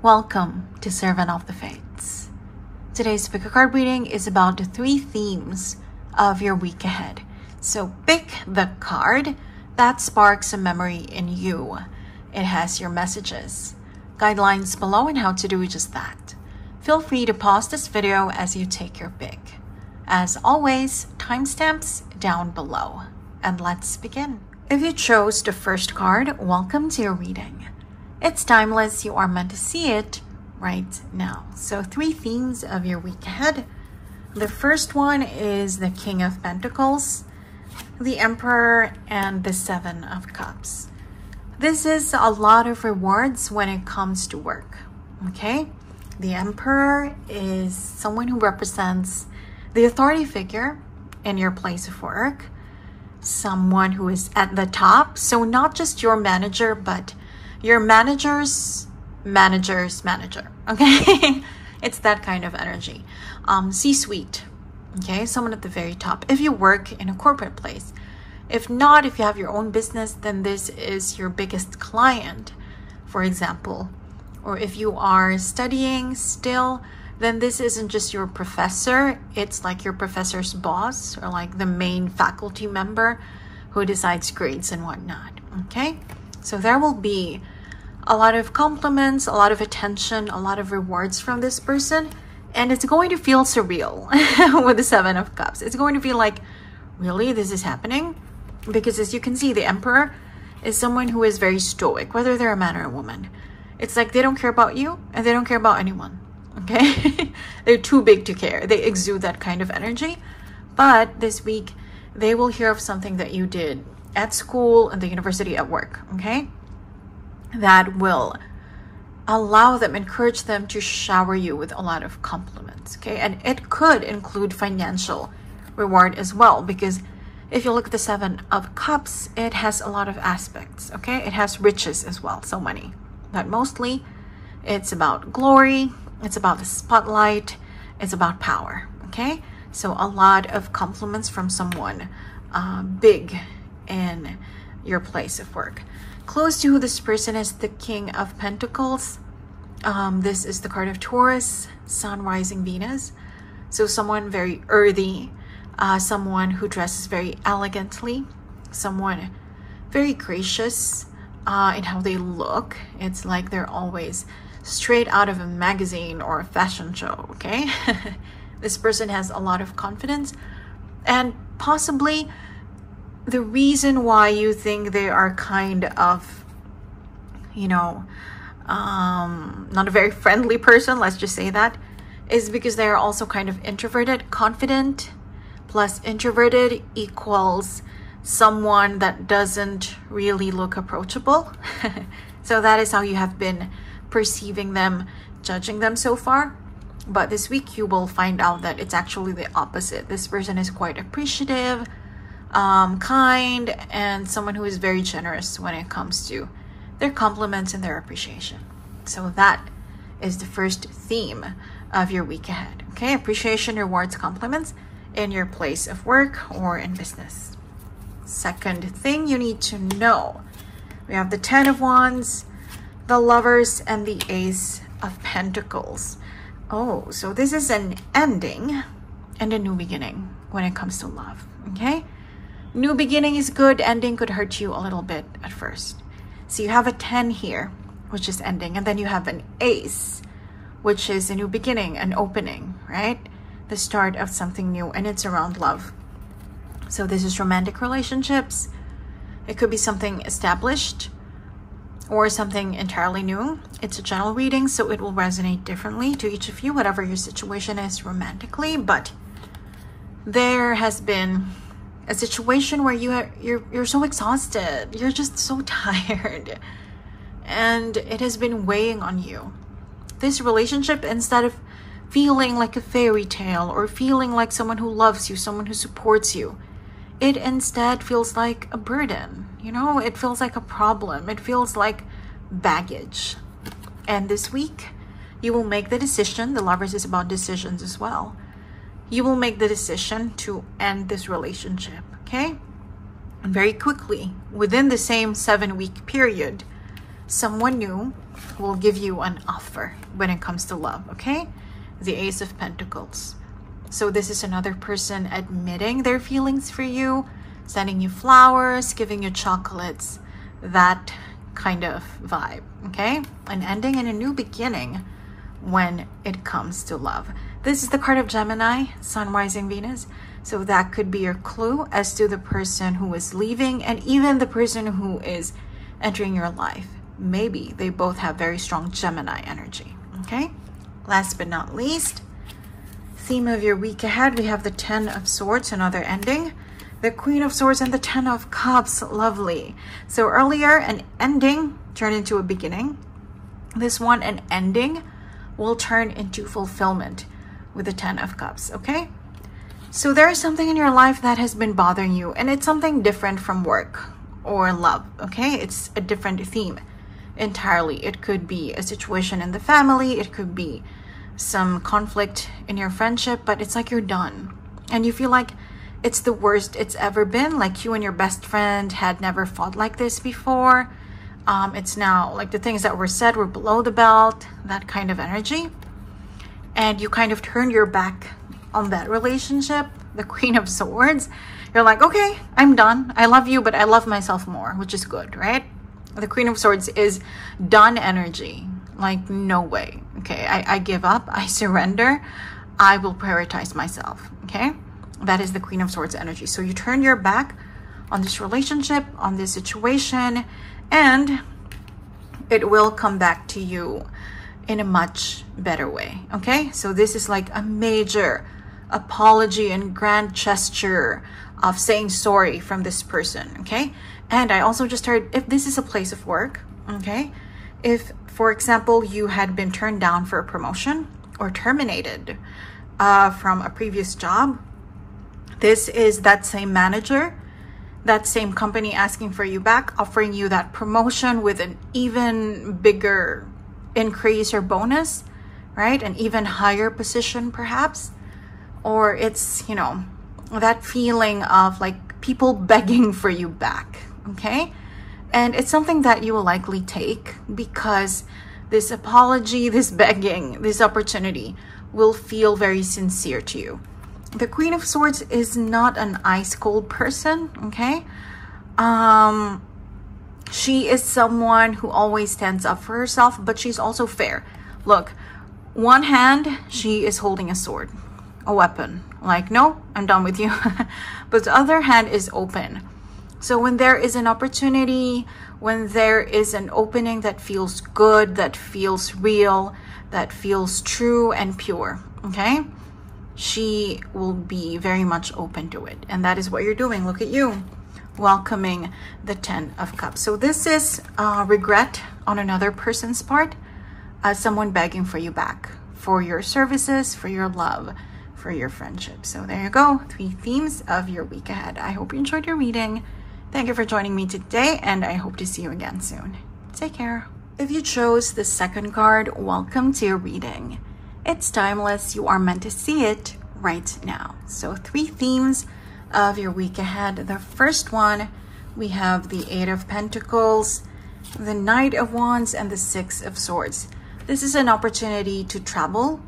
Welcome to Servant of the Fates. Today's pick-a-card reading is about the 3 themes of your week ahead. So pick the card that sparks a memory in you. It has your messages, guidelines below on how to do just that. Feel free to pause this video as you take your pick. As always, timestamps down below. And let's begin. If you chose the first card, welcome to your reading. It's timeless. You are meant to see it right now. So 3 themes of your week ahead. The first one is the King of Pentacles, the Emperor, and the 7 of Cups. This is a lot of rewards when it comes to work, okay? The Emperor is someone who represents the authority figure in your place of work, someone who is at the top. So not just your manager, but your manager's manager's manager, okay? It's that kind of energy. C-suite, okay? Someone at the very top. If you work in a corporate place. If not, if you have your own business, then this is your biggest client, for example. Or if you are studying still, then this isn't just your professor. It's like your professor's boss or like the main faculty member who decides grades and whatnot, okay? So there will be a lot of compliments, a lot of attention, a lot of rewards from this person. And it's going to feel surreal with the 7 of Cups. It's going to feel like, really, this is happening? Because as you can see, the Emperor is someone who is very stoic, whether they're a man or a woman. It's like they don't care about you and they don't care about anyone, okay? They're too big to care. They exude that kind of energy. But this week, they will hear of something that you did at school, at the university, at work, okay? That will allow them, encourage them to shower you with a lot of compliments, okay? And it could include financial reward as well, because if you look at the 7 of Cups, it has a lot of aspects, okay? It has riches as well, so money. But mostly, it's about glory, it's about the spotlight, it's about power, okay? So a lot of compliments from someone big in your place of work. Close to who this person is, the King of Pentacles. This is the card of Taurus, Sun, Rising, Venus. So someone very earthy, someone who dresses very elegantly, someone very gracious in how they look. It's like they're always straight out of a magazine or a fashion show, okay? This person has a lot of confidence, and possibly the reason why you think they are kind of, you know, not a very friendly person, let's just say that, is because they are also kind of introverted. Confident plus introverted equals someone that doesn't really look approachable. So that is how you have been perceiving them, judging them so far. But this week you will find out that it's actually the opposite. This person is quite appreciative, kind, and someone who is very generous when it comes to their compliments and their appreciation. So that is the first theme of your week ahead, okay? Appreciation, rewards, compliments in your place of work or in business. Second thing you need to know, we have the 10 of Wands, the Lovers, and the Ace of Pentacles. Oh, so this is an ending and a new beginning when it comes to love, okay? New beginning is good, ending could hurt you a little bit at first. So you have a 10 here, which is ending, and then you have an Ace, which is a new beginning, an opening, right? The start of something new, and it's around love. So this is romantic relationships. It could be something established or something entirely new. It's a general reading, so it will resonate differently to each of you, whatever your situation is romantically. But there has been a situation where you're so exhausted, you're just so tired, and it has been weighing on you. This relationship, instead of feeling like a fairy tale or feeling like someone who loves you, someone who supports you, it instead feels like a burden, you know? It feels like a problem. It feels like baggage. And this week, you will make the decision. The Lovers is about decisions as well. You will make the decision to end this relationship, okay? And very quickly, within the same 7-week period, someone new will give you an offer when it comes to love, okay? The Ace of Pentacles. So this is another person admitting their feelings for you, sending you flowers, giving you chocolates, that kind of vibe, okay? An ending and a new beginning when it comes to love. This is the card of Gemini, Sun, Rising, Venus. So that could be your clue as to the person who is leaving and even the person who is entering your life. Maybe they both have very strong Gemini energy, okay? Last but not least, theme of your week ahead, we have the Ten of Swords, another ending, the Queen of Swords, and the Ten of Cups. Lovely. So earlier, an ending turned into a beginning. This one, an ending, will turn into fulfillment with the Ten of Cups, okay? So there is something in your life that has been bothering you, and it's something different from work or love, okay? It's a different theme entirely. It could be a situation in the family, it could be some conflict in your friendship, but it's like you're done and you feel like it's the worst it's ever been, like you and your best friend had never fought like this before. It's now like the things that were said were below the belt, that kind of energy, and you kind of turned your back on that relationship. The Queen of Swords, you're like, okay, I'm done, I love you, but I love myself more, which is good, right? The Queen of Swords is done energy, like no way, okay? I give up, I surrender, I will prioritize myself, okay? That is the Queen of Swords energy. So you turn your back on this relationship, on this situation, and it will come back to you in a much better way, okay? So this is like a major apology and grand gesture of saying sorry from this person, okay? And I also just heard, if this is a place of work, okay? If, for example, you had been turned down for a promotion or terminated from a previous job, this is that same manager, that same company asking for you back, offering you that promotion with an even bigger increase or bonus, right? An even higher position perhaps. Or it's, you know, that feeling of like people begging for you back, okay? And it's something that you will likely take because this apology, this begging, this opportunity will feel very sincere to you. The Queen of Swords is not an ice cold person, okay? She is someone who always stands up for herself, but she's also fair. Look, one hand, she is holding a sword, a weapon. Like, no, I'm done with you. But the other hand is open. So when there is an opportunity, when there is an opening that feels good, that feels real, that feels true and pure, okay? She will be very much open to it. And that is what you're doing. Look at you, welcoming the Ten of Cups. So this is regret on another person's part, someone begging for you back, for your services, for your love, for your friendship. So there you go, 3 themes of your week ahead. I hope you enjoyed your reading. Thank you for joining me today, and I hope to see you again soon. Take care. If you chose the second card, welcome to your reading. It's timeless. You are meant to see it right now. So 3 themes of your week ahead. The first one, we have the Eight of Pentacles, the Knight of Wands, and the Six of Swords. This is an opportunity to travel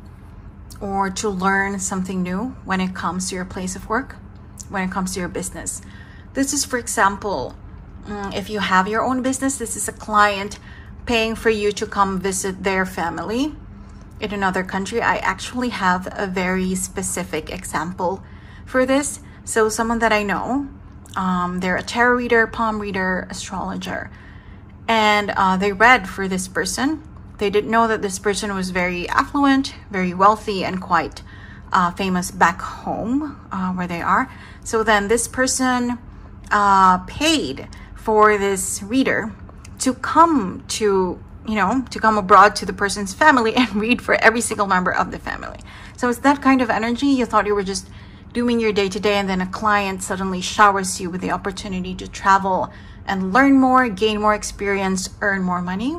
or to learn something new when it comes to your place of work, when it comes to your business. This is, for example, if you have your own business, this is a client paying for you to come visit their family in another country. I actually have a very specific example for this. So someone that I know, they're a tarot reader, palm reader, astrologer, and they read for this person. They didn't know that this person was very affluent, very wealthy, and quite famous back home where they are. So then this person paid for this reader to come to, to come abroad to the person's family and read for every single member of the family. So it's that kind of energy. You thought you were just doing your day-to-day, and then a client suddenly showers you with the opportunity to travel and learn more, gain more experience, earn more money.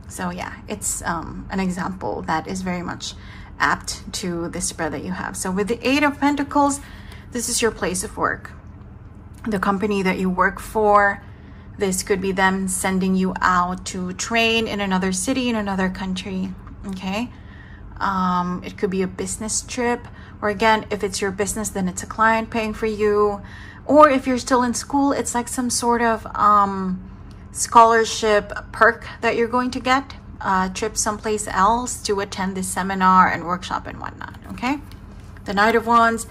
So yeah, it's an example that is very much apt to the spread that you have. So with the Eight of Pentacles, this is your place of work, the company that you work for, This could be them sending you out to train in another city, in another country, okay? It could be a business trip, or again, if it's your business, then it's a client paying for you. Or if you're still in school, it's like some sort of scholarship perk that you're going to get, trip someplace else to attend this seminar and workshop and whatnot, okay? The Knight of Wands,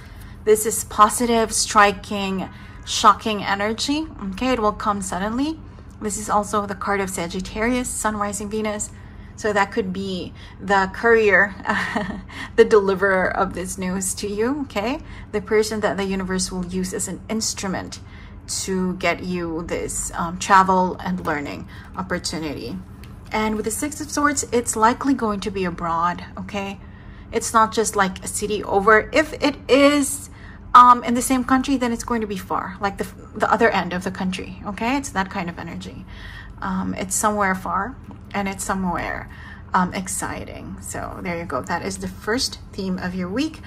this is positive, striking, shocking energy, okay? It will come suddenly. This is also the card of Sagittarius, Sun, Rising, Venus. So that could be the courier, the deliverer of this news to you, okay? The person that the universe will use as an instrument to get you this travel and learning opportunity. And with the Six of Swords, it's likely going to be abroad, okay? It's not just like a city over. If it is in the same country, then it's going to be far, like the other end of the country, okay? It's that kind of energy. It's somewhere far and it's somewhere exciting. So there you go. That is the first theme of your week,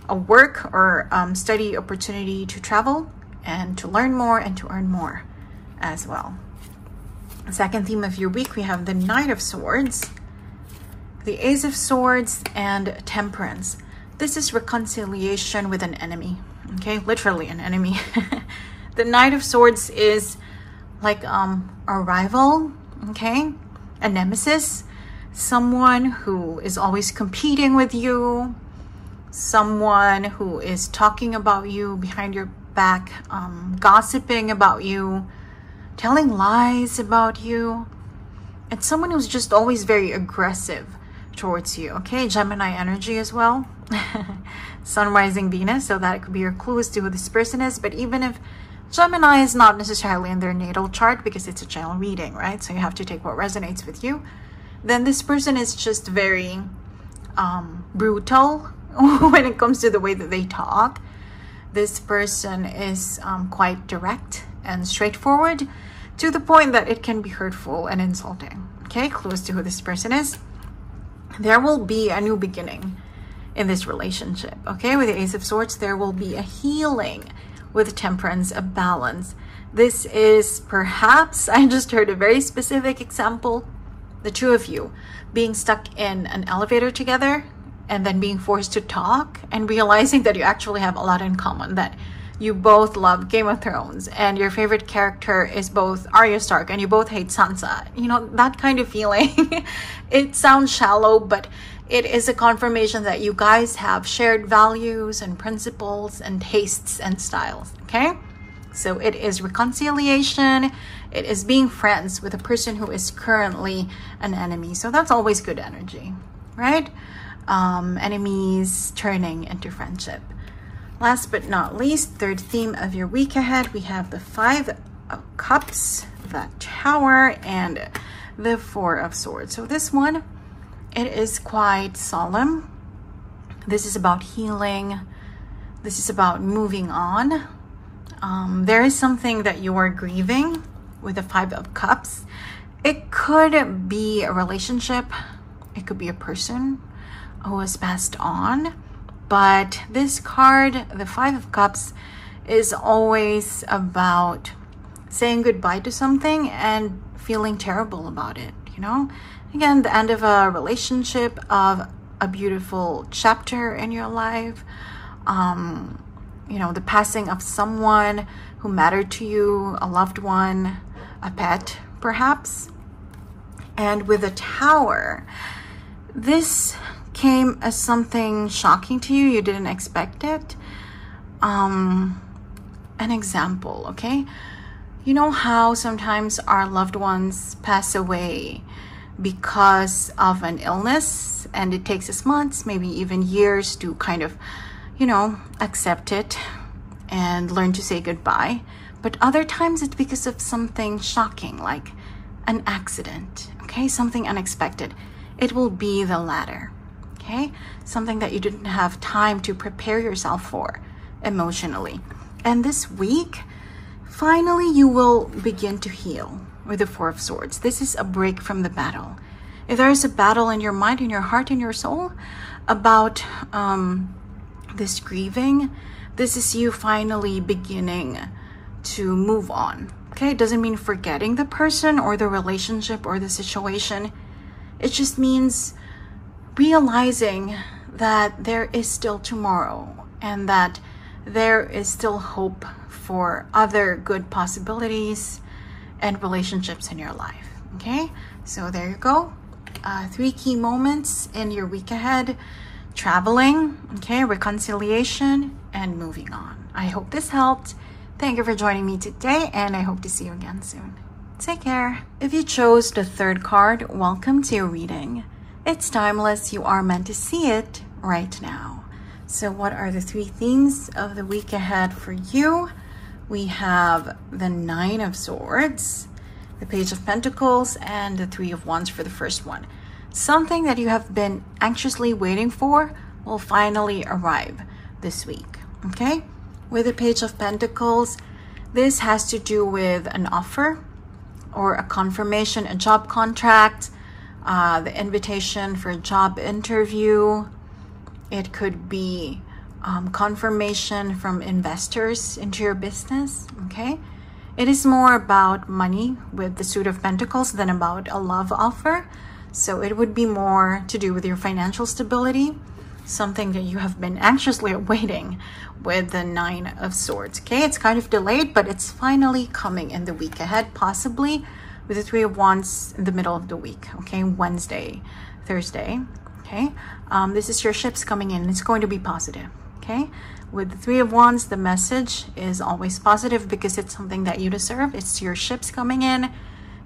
a work or study opportunity to travel and to learn more and to earn more as well. The second theme of your week, we have the Knight of Swords, the Ace of Swords, and Temperance. This is reconciliation with an enemy, okay? Literally an enemy. The Knight of Swords is like a rival, okay? A nemesis, someone who is always competing with you, someone who is talking about you behind your back, gossiping about you, telling lies about you. It's someone who's just always very aggressive towards you, okay? Gemini energy as well. Sun, Rising, Venus, so that could be your clue as to who this person is. But even if Gemini is not necessarily in their natal chart, because it's a general reading, right? So you have to take what resonates with you. Then this person is just very brutal when it comes to the way that they talk. This person is quite direct and straightforward, to the point that it can be hurtful and insulting. Okay, clue as to who this person is. There will be a new beginning in this relationship. Okay, with the Ace of Swords, there will be a healing. With Temperance, a balance. This is perhaps, I just heard a very specific example, the two of you being stuck in an elevator together and then being forced to talk and realizing that you actually have a lot in common, that you both love Game of Thrones and your favorite character is both Arya Stark and you both hate Sansa. You know, that kind of feeling. It sounds shallow, but it is a confirmation that you guys have shared values and principles and tastes and styles, okay? So it is reconciliation. It is being friends with a person who is currently an enemy. So that's always good energy, right? Enemies turning into friendship. Last but not least, third theme of your week ahead, we have the Five of Cups, the Tower, and the Four of Swords. So this one, it is quite solemn. This is about healing. This is about moving on. There is something that you are grieving with the Five of Cups. It could be a relationship. It could be a person who has passed on. But this card, the Five of Cups, is always about saying goodbye to something and feeling terrible about it, you know? Again, the end of a relationship, of a beautiful chapter in your life, you know, the passing of someone who mattered to you, a loved one, a pet, perhaps. And with the Tower, this came as something shocking to you. You didn't expect it. An example, okay? You know how sometimes our loved ones pass away because of an illness, and it takes us months, maybe even years to kind of, you know, accept it and learn to say goodbye. But other times it's because of something shocking, like an accident, okay? Something unexpected. It will be the latter, okay? Something that you didn't have time to prepare yourself for emotionally. And this week, finally, you will begin to heal with the Four of Swords. This is a break from the battle. If there is a battle in your mind, in your heart, in your soul about this grieving, this is you finally beginning to move on Okay, it doesn't mean forgetting the person or the relationship or the situation. It just means realizing that there is still tomorrow and that there is still hope for other good possibilities and relationships in your life. Okay, so there you go. 3 key moments in your week ahead: traveling, okay, reconciliation, and moving on. I hope this helped. Thank you for joining me today, and I hope to see you again soon. Take care. If you chose the 3rd card, welcome to your reading. It's timeless. You are meant to see it right now. So what are the 3 themes of the week ahead for you? We have the 9 of Swords, the Page of Pentacles, and the 3 of Wands for the first one. Something that you have been anxiously waiting for will finally arrive this week, okay? With the Page of Pentacles, this has to do with an offer or a confirmation, a job contract, the invitation for a job interview. It could be confirmation from investors into your business, okay? It is more about money with the Suit of Pentacles than about a love offer. So it would be more to do with your financial stability, something that you have been anxiously awaiting with the 9 of Swords, okay? It's kind of delayed, but it's finally coming in the week ahead, possibly with the 3 of Wands in the middle of the week, okay? Wednesday, Thursday, okay? This is your ships coming in. It's going to be positive, okay? With the 3 of Wands, the message is always positive because it's something that you deserve. It's your ships coming in.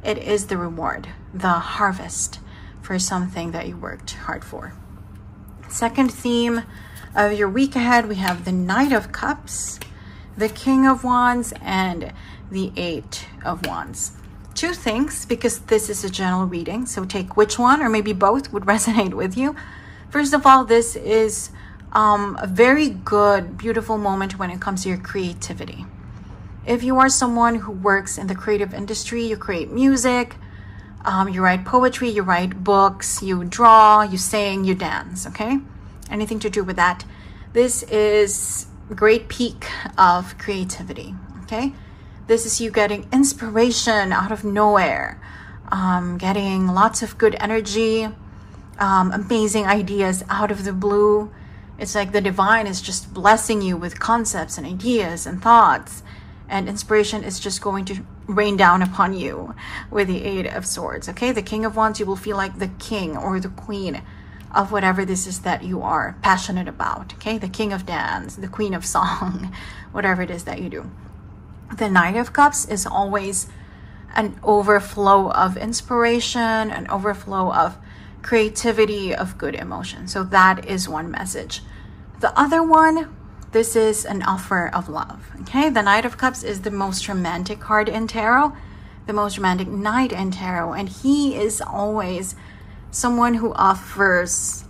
It is the reward, the harvest for something that you worked hard for. Second theme of your week ahead, we have the Knight of Cups, the King of Wands, and the 8 of Wands. 2 things, because this is a general reading, so take which one or maybe both would resonate with you. First of all, this is a very good, beautiful moment when it comes to your creativity. If you are someone who works in the creative industry, you create music, you write poetry, you write books, you draw, you sing, you dance, okay? Anything to do with that. This is a great peak of creativity, okay? This is you getting inspiration out of nowhere, getting lots of good energy, amazing ideas out of the blue. It's like the divine is just blessing you with concepts and ideas and thoughts, and inspiration is just going to rain down upon you with the 8 of Swords, okay? The King of Wands, you will feel like the king or the queen of whatever this is that you are passionate about, okay? The king of dance, the queen of song, whatever it is that you do. The Knight of Cups is always an overflow of inspiration, an overflow of creativity, of good emotion. So that is one message. The other one, this is an offer of love, okay? The Knight of Cups is the most romantic card in tarot, the most romantic knight in tarot, and he is always someone who offers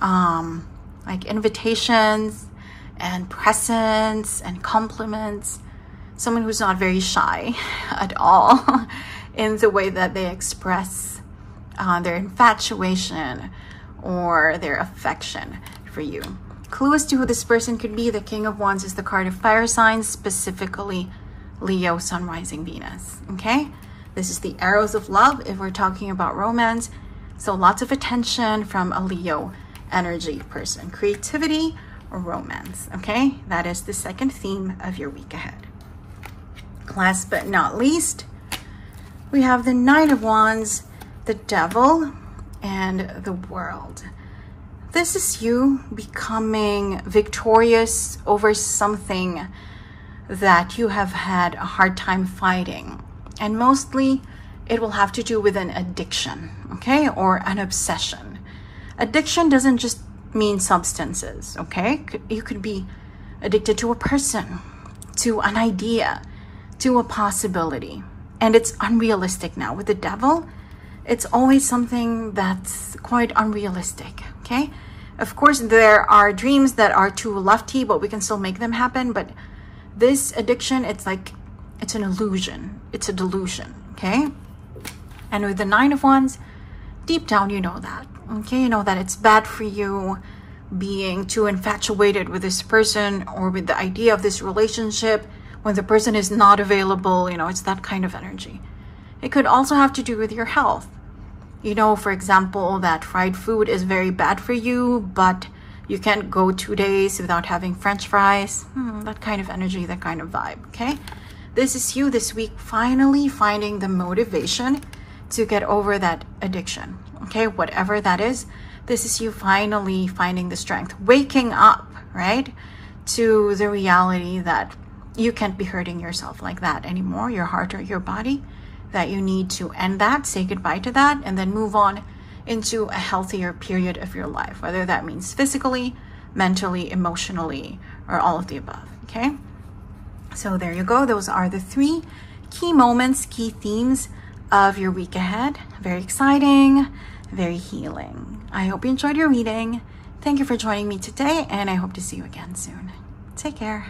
like invitations and presents and compliments, someone who's not very shy at all in the way that they express their infatuation or their affection for you. Clue as to who this person could be. The King of Wands is the card of fire signs, specifically Leo, Sun, Rising, Venus, okay? This is the arrows of love if we're talking about romance. So lots of attention from a Leo energy person. Creativity or romance, okay? That is the second theme of your week ahead. Last but not least, we have the Knight of Wands, the Devil, and the World. This is you becoming victorious over something that you have had a hard time fighting. And mostly it will have to do with an addiction, okay? Or an obsession. Addiction doesn't just mean substances, okay? You could be addicted to a person, to an idea, to a possibility. And it's unrealistic now. With the Devil, it's always something that's quite unrealistic, okay? Of course, there are dreams that are too lofty, but we can still make them happen. But this addiction, it's like, it's an illusion. It's a delusion, okay? And with the Nine of Wands, deep down, you know that, okay? You know that it's bad for you being too infatuated with this person or with the idea of this relationship when the person is not available, it's that kind of energy. It could also have to do with your health. For example, that fried food is very bad for you, but you can't go 2 days without having French fries. That kind of energy, that kind of vibe, okay? This is you this week finally finding the motivation to get over that addiction, okay? Whatever that is, this is you finally finding the strength, waking up, right? To the reality that you can't be hurting yourself like that anymore, your heart or your body, that you need to end that, say goodbye to that, and then move on into a healthier period of your life, whether that means physically, mentally, emotionally, or all of the above, okay? So there you go. Those are the 3 key moments, key themes of your week ahead. Very exciting, very healing. I hope you enjoyed your reading. Thank you for joining me today, and I hope to see you again soon. Take care.